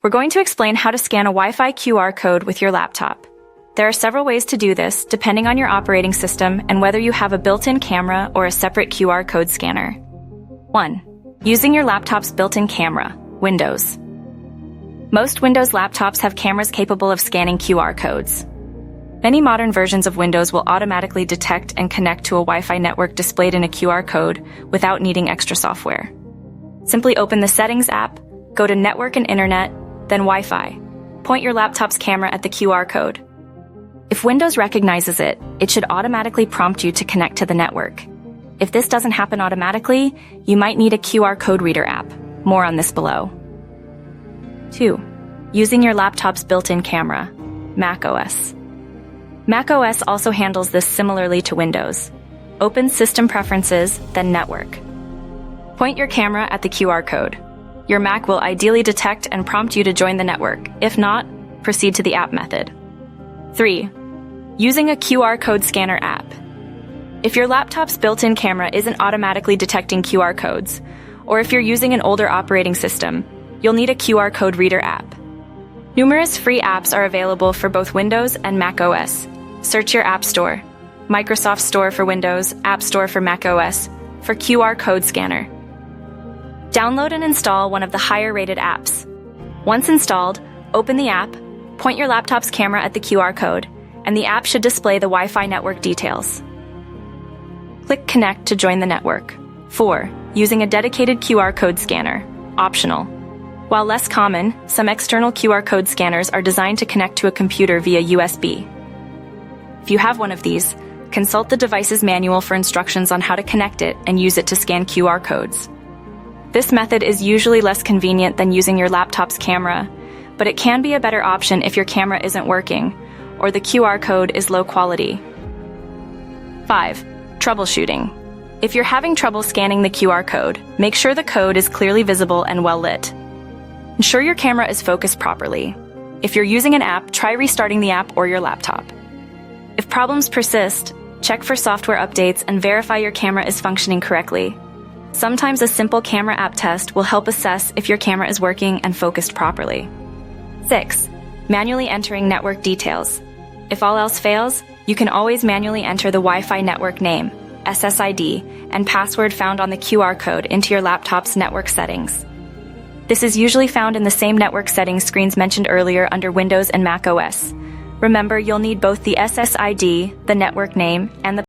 We're going to explain how to scan a Wi-Fi QR code with your laptop. There are several ways to do this, depending on your operating system and whether you have a built-in camera or a separate QR code scanner. 1. Using your laptop's built-in camera, Windows. Most Windows laptops have cameras capable of scanning QR codes. Many modern versions of Windows will automatically detect and connect to a Wi-Fi network displayed in a QR code without needing extra software. Simply open the Settings app, go to Network and Internet, then Wi-Fi. Point your laptop's camera at the QR code. If Windows recognizes it, it should automatically prompt you to connect to the network. If this doesn't happen automatically, you might need a QR code reader app. More on this below. 2. Using your laptop's built-in camera, macOS. macOS also handles this similarly to Windows. Open System Preferences, then Network. Point your camera at the QR code. Your Mac will ideally detect and prompt you to join the network. If not, proceed to the app method. 3. Using a QR code scanner app. If your laptop's built-in camera isn't automatically detecting QR codes, or if you're using an older operating system, you'll need a QR code reader app. Numerous free apps are available for both Windows and macOS. Search your App Store, Microsoft Store for Windows, App Store for macOS, for QR code scanner. Download and install one of the higher-rated apps. Once installed, open the app, point your laptop's camera at the QR code, and the app should display the Wi-Fi network details. Click Connect to join the network. 4. Using a dedicated QR code scanner, optional. While less common, some external QR code scanners are designed to connect to a computer via USB. If you have one of these, consult the device's manual for instructions on how to connect it and use it to scan QR codes. This method is usually less convenient than using your laptop's camera, but it can be a better option if your camera isn't working, or the QR code is low quality. 5. Troubleshooting. If you're having trouble scanning the QR code, make sure the code is clearly visible and well lit. Ensure your camera is focused properly. If you're using an app, try restarting the app or your laptop. If problems persist, check for software updates and verify your camera is functioning correctly. Sometimes a simple camera app test will help assess if your camera is working and focused properly. 6. Manually entering network details. If all else fails, you can always manually enter the Wi-Fi network name, SSID, and password found on the QR code into your laptop's network settings. This is usually found in the same network settings screens mentioned earlier under Windows and macOS. Remember, you'll need both the SSID, the network name, and the